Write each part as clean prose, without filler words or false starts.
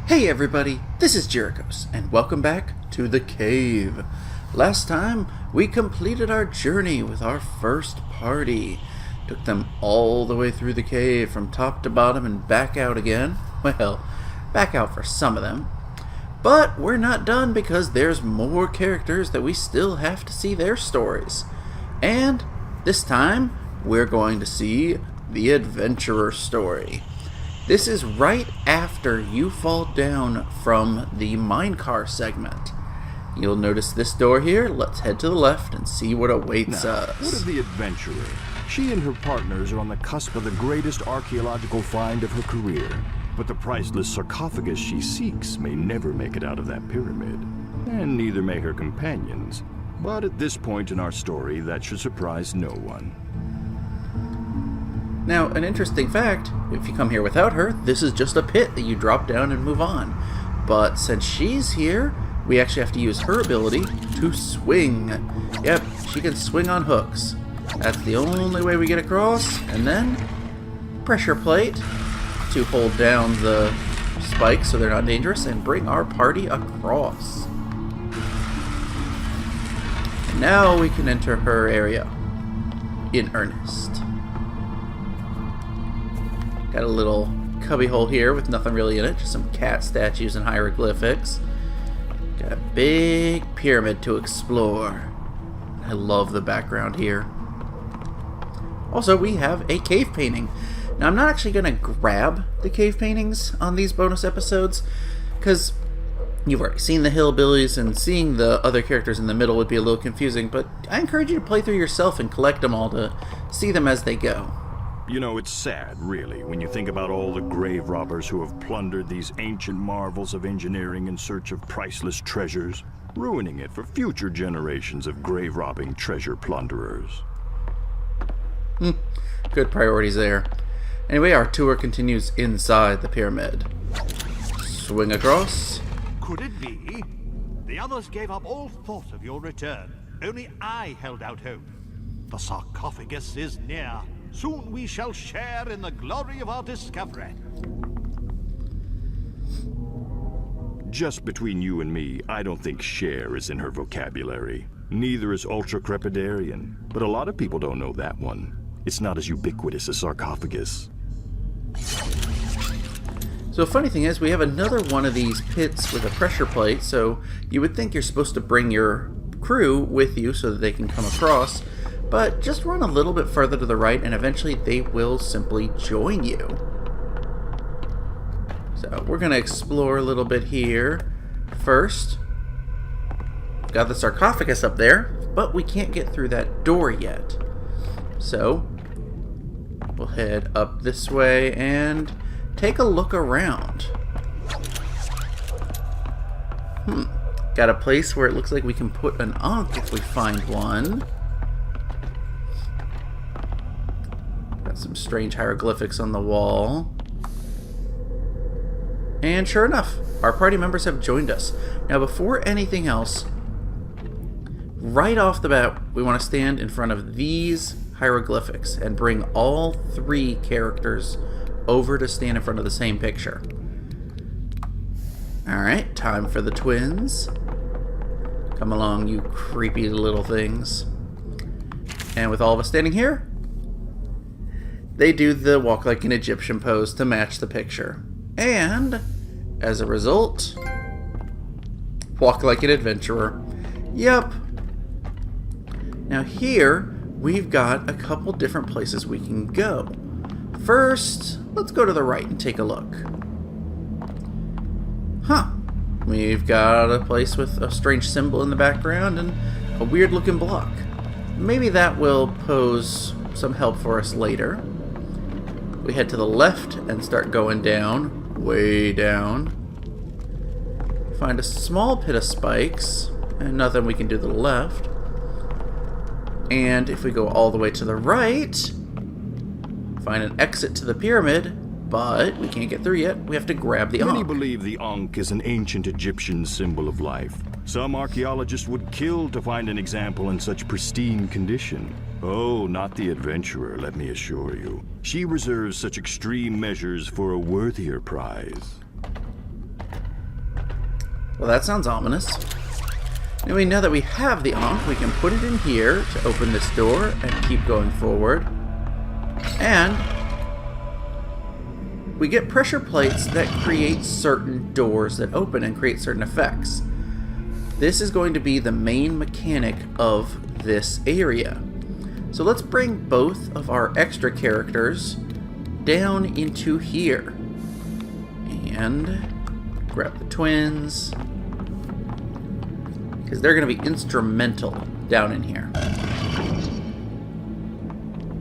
Hey everybody, this is Jerichos, and welcome back to the cave. Last time, we completed our journey with our first party. Took them all the way through the cave from top to bottom and back out again. Well, back out for some of them. But we're not done because there's more characters that we still have to see their stories. And this time, we're going to see the adventurer story. This is right after you fall down from the minecar segment. You'll notice this door here. Let's head to the left and see what awaits us. What of the adventurer? She and her partners are on the cusp of the greatest archaeological find of her career. But the priceless sarcophagus she seeks may never make it out of that pyramid. And neither may her companions. But at this point in our story, that should surprise no one. Now, an interesting fact, if you come here without her, this is just a pit that you drop down and move on. But since she's here, we actually have to use her ability to swing. Yep, she can swing on hooks. That's the only way we get across. And then, pressure plate to hold down the spikes so they're not dangerous and bring our party across. And now we can enter her area in earnest. Got a little cubbyhole here with nothing really in it, just some cat statues and hieroglyphics. Got a big pyramid to explore. I love the background here. Also, we have a cave painting. Now, I'm not actually going to grab the cave paintings on these bonus episodes, because you've already seen the hillbillies, and seeing the other characters in the middle would be a little confusing, but I encourage you to play through yourself and collect them all to see them as they go. You know, it's sad, really, when you think about all the grave robbers who have plundered these ancient marvels of engineering in search of priceless treasures, ruining it for future generations of grave-robbing treasure plunderers. Good priorities there. Anyway, our tour continues inside the pyramid. Swing across. Could it be? The others gave up all thought of your return. Only I held out hope. The sarcophagus is near. Soon we shall share in the glory of our discovery. Just between you and me, I don't think share is in her vocabulary. Neither is ultra-crepidarian, but a lot of people don't know that one. It's not as ubiquitous as sarcophagus. So funny thing is, we have another one of these pits with a pressure plate, so you would think you're supposed to bring your crew with you so that they can come across, but just run a little bit further to the right and eventually they will simply join you. So we're going to explore a little bit here. First, we've got the sarcophagus up there, but we can't get through that door yet. So we'll head up this way and take a look around. Got a place where it looks like we can put an ankh if we find one. Got some strange hieroglyphics on the wall. And sure enough, our party members have joined us. Now before anything else, right off the bat, we want to stand in front of these hieroglyphics and bring all three characters over to stand in front of the same picture. Alright, time for the twins. Come along, you creepy little things. And with all of us standing here, they do the walk like an Egyptian pose to match the picture. And, as a result, walk like an adventurer. Yep. Now here, we've got a couple different places we can go. First, let's go to the right and take a look. We've got a place with a strange symbol in the background and a weird looking block. Maybe that will pose some help for us later. We head to the left and start going down, way down. Find a small pit of spikes, and nothing we can do to the left. And if we go all the way to the right, find an exit to the pyramid, but we can't get through yet. We have to grab the Many ankh. believe the ankh is an ancient Egyptian symbol of life. Some archaeologists would kill to find an example in such pristine condition. Oh, not the adventurer, let me assure you. She reserves such extreme measures for a worthier prize. Well, that sounds ominous. Anyway, now that we have the Ankh, we can put it in here to open this door and keep going forward. And we get pressure plates that create certain doors that open and create certain effects. This is going to be the main mechanic of this area. So let's bring both of our extra characters down into here. And grab the twins, because they're going to be instrumental down in here.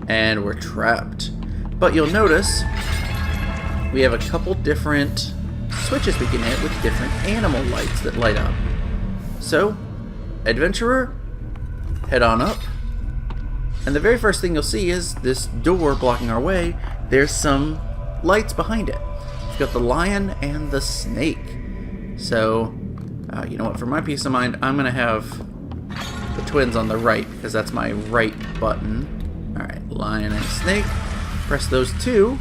And we're trapped. But you'll notice we have a couple different switches we can hit with different animal lights that light up. So, adventurer, head on up. And the very first thing you'll see is this door blocking our way. There's some lights behind it. We've got the lion and the snake. So, you know what? For my peace of mind, I'm going to have the twins on the right, because that's my right button. Alright, lion and snake. Press those two,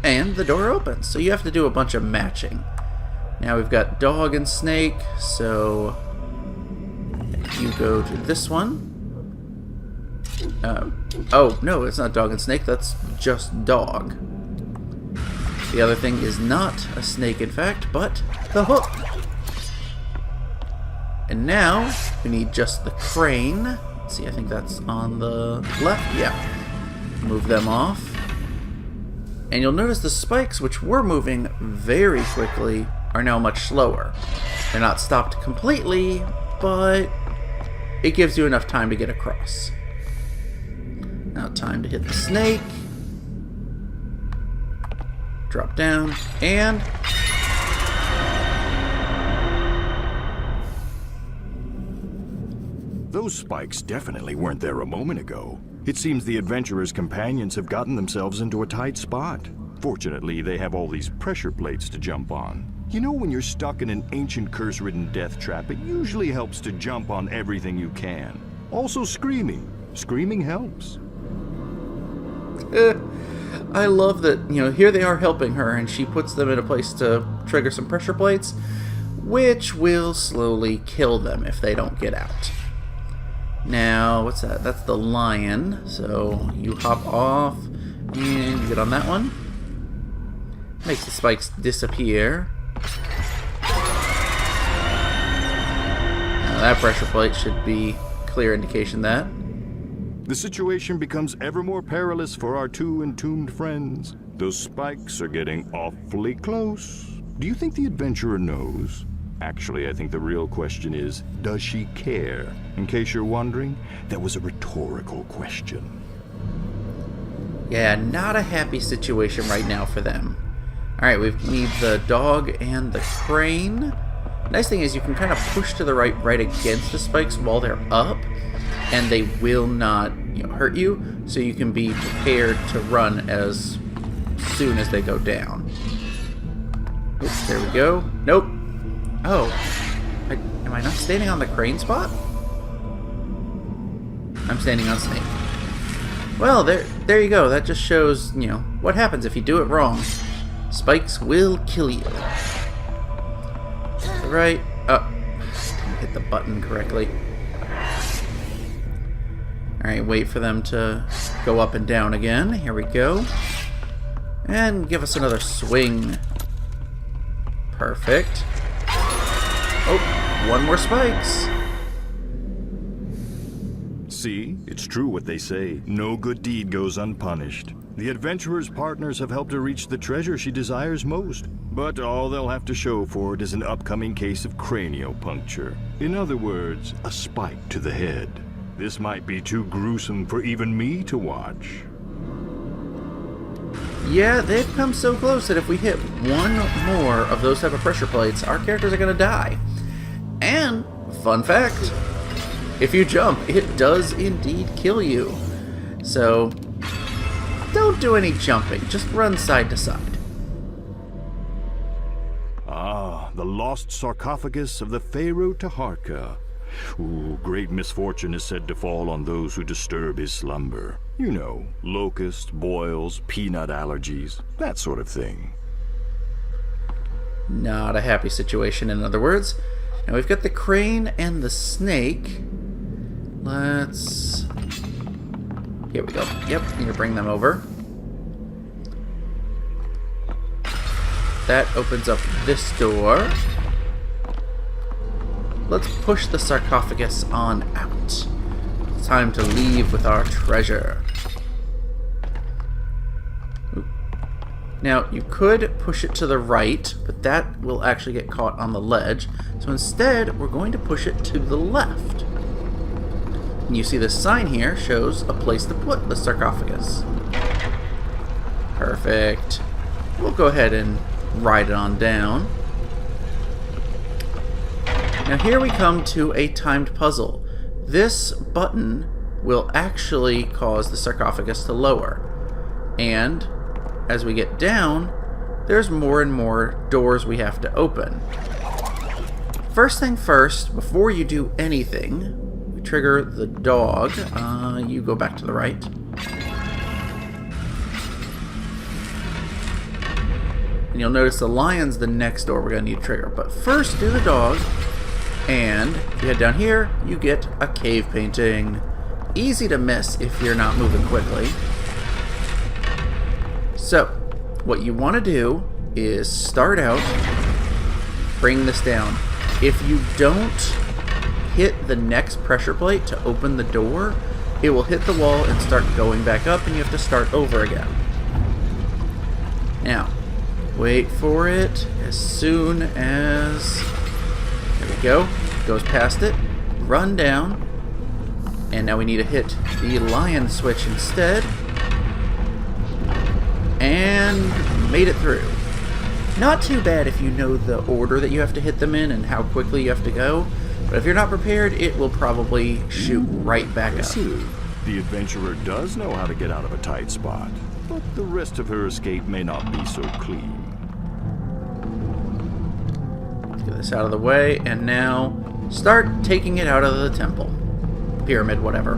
and the door opens. So you have to do a bunch of matching. Now we've got dog and snake, so if you go to this one. Oh, no, it's not dog and snake, that's just dog. The other thing is not a snake, in fact, but the hook. And now we need just the crane. Let's see, I think that's on the left. Yeah. Move them off. And you'll notice the spikes, which were moving very quickly, are now much slower. They're not stopped completely, but it gives you enough time to get across. Now time to hit the snake. Drop down, and those spikes definitely weren't there a moment ago. It seems the adventurer's companions have gotten themselves into a tight spot. Fortunately, they have all these pressure plates to jump on. You know, when you're stuck in an ancient curse-ridden death trap, it usually helps to jump on everything you can. Also screaming. Screaming helps. I love that, you know, here they are helping her, and she puts them in a place to trigger some pressure plates, which will slowly kill them if they don't get out. Now, what's that? That's the lion. So you hop off and you get on that one. Makes the spikes disappear. Now that pressure plate should be clear indication that. The situation becomes ever more perilous for our two entombed friends. Those spikes are getting awfully close. Do you think the adventurer knows? Actually, I think the real question is, does she care? In case you're wondering, that was a rhetorical question. Yeah, not a happy situation right now for them. Alright, we need the dog and the crane. Nice thing is you can kind of push to the right against the spikes while they're up, and they will not, hurt you, so you can be prepared to run as soon as they go down. Oops, there we go. Nope. Oh, am I not standing on the crane spot? I'm standing on snake. Well, there you go. That just shows, what happens if you do it wrong. Spikes will kill you. Right. Oh, hit the button correctly. Alright, wait for them to go up and down again. Here we go. And give us another swing. Perfect. Oh, one more spikes. See, it's true what they say. No good deed goes unpunished. The adventurer's partners have helped her reach the treasure she desires most. But all they'll have to show for it is an upcoming case of craniopuncture. In other words, a spike to the head. This might be too gruesome for even me to watch. Yeah, they've come so close that if we hit one more of those type of pressure plates, our characters are going to die. And, fun fact, if you jump, it does indeed kill you. So, don't do any jumping, just run side to side. Ah, the lost sarcophagus of the Pharaoh Taharka. Ooh, great misfortune is said to fall on those who disturb his slumber. You know, locusts, boils, peanut allergies, that sort of thing. Not a happy situation, in other words. Now we've got the crane and the snake. Let's... Here we go. Yep, need to bring them over. That opens up this door. Let's push the sarcophagus on out. It's time to leave with our treasure. Now, you could push it to the right, but that will actually get caught on the ledge. So instead, we're going to push it to the left. And you see this sign here shows a place to put the sarcophagus. Perfect. We'll go ahead and ride it on down. Now here we come to a timed puzzle. This button will actually cause the sarcophagus to lower. And as we get down, there's more and more doors we have to open. First thing first, before you do anything, we trigger the dog. You go back to the right. And you'll notice the lion's the next door we're going to need to trigger. But first, do the dog. And if you head down here, you get a cave painting. Easy to miss if you're not moving quickly. So, what you want to do is start out, bring this down. If you don't hit the next pressure plate to open the door, it will hit the wall and start going back up, and you have to start over again. Now, wait for it as soon as... There we go. Goes past it. Run down. And now we need to hit the lion switch instead. And made it through. Not too bad if you know the order that you have to hit them in and how quickly you have to go. But if you're not prepared, it will probably shoot right back up. The adventurer does know how to get out of a tight spot, but the rest of her escape may not be so clean. Let's get this out of the way, and now start taking it out of the temple. Pyramid, whatever.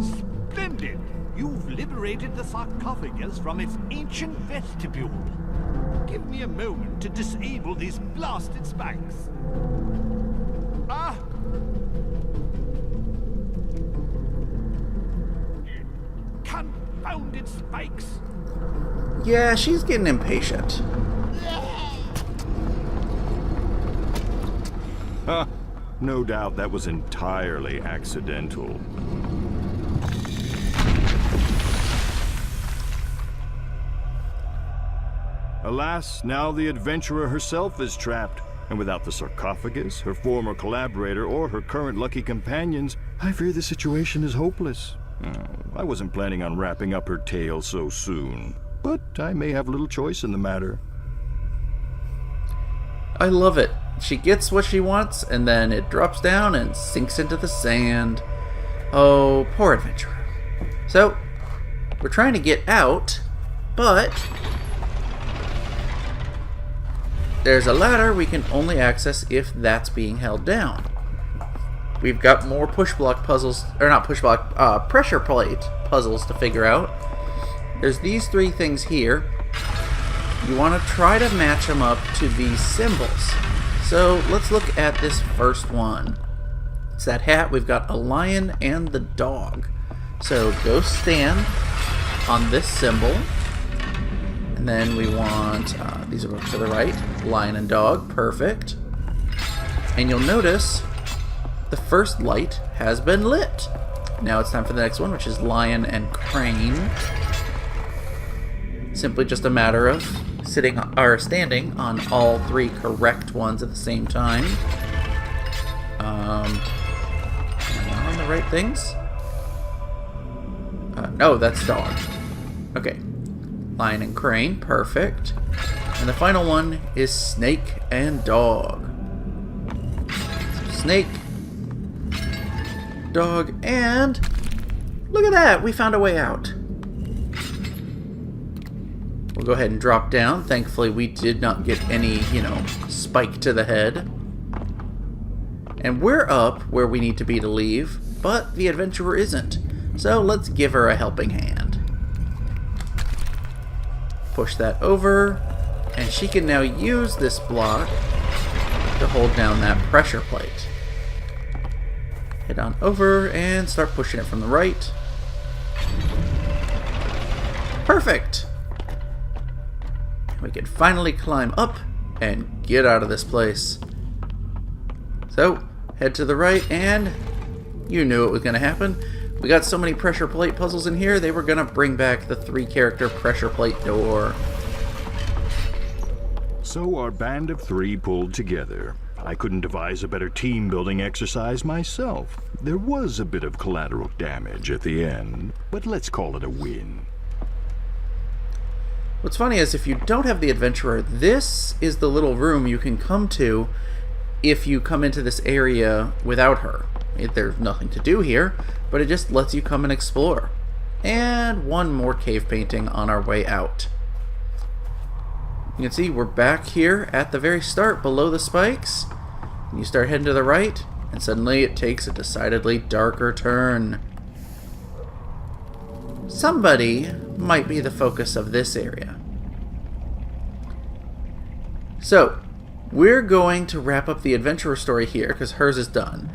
Splendid! You've liberated the sarcophagus from its ancient vestibule. Give me a moment to disable these blasted spikes. Ah! Confounded spikes! Yeah, she's getting impatient. Huh. No doubt that was entirely accidental. Alas, now the adventurer herself is trapped, and without the sarcophagus, her former collaborator, or her current lucky companions, I fear the situation is hopeless. I wasn't planning on wrapping up her tale so soon, but I may have little choice in the matter. I love it. She gets what she wants, and then it drops down and sinks into the sand. Oh, poor adventurer. So, we're trying to get out, but there's a ladder we can only access if that's being held down. We've got more push block puzzles, or not push block, pressure plate puzzles to figure out. There's these three things here. You want to try to match them up to these symbols. So let's look at this first one. It's that hat. We've got a lion and the dog. So go stand on this symbol. And then we want, these are to the right, lion and dog, perfect. And you'll notice the first light has been lit. Now it's time for the next one, which is lion and crane. Simply just a matter of sitting or standing on all three correct ones at the same time. Am I on the right things? No, that's dog. Okay. Lion and crane, perfect. And the final one is snake and dog. Snake, dog, and look at that, we found a way out. We'll go ahead and drop down. Thankfully, we did not get any, spike to the head. And we're up where we need to be to leave, but the adventurer isn't. So let's give her a helping hand. Push that over, And she can now use this block to hold down that pressure plate. Head on over and start pushing it from the right. Perfect! We can finally climb up and get out of this place. So, head to the right, and you knew it was going to happen. We got so many pressure plate puzzles in here, they were going to bring back the 3-character pressure plate door. So our band of 3 pulled together. I couldn't devise a better team-building exercise myself. There was a bit of collateral damage at the end, but let's call it a win. What's funny is if you don't have the Adventurer, this is the little room you can come to if you come into this area without her. There's nothing to do here, but it just lets you come and explore. And one more cave painting on our way out. You can see we're back here at the very start below the spikes. You start heading to the right, and suddenly it takes a decidedly darker turn. Somebody might be the focus of this area. So, we're going to wrap up the Adventurer story here because hers is done.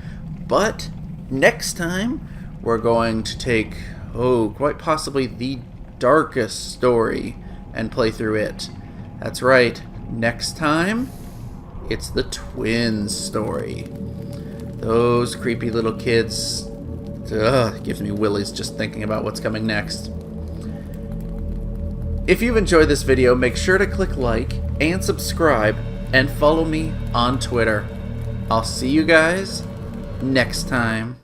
But next time, we're going to take, quite possibly the darkest story and play through it. That's right, next time, it's the twins story. Those creepy little kids, gives me willies just thinking about what's coming next. If you've enjoyed this video, make sure to click like and subscribe and follow me on Twitter. I'll see you guys next time.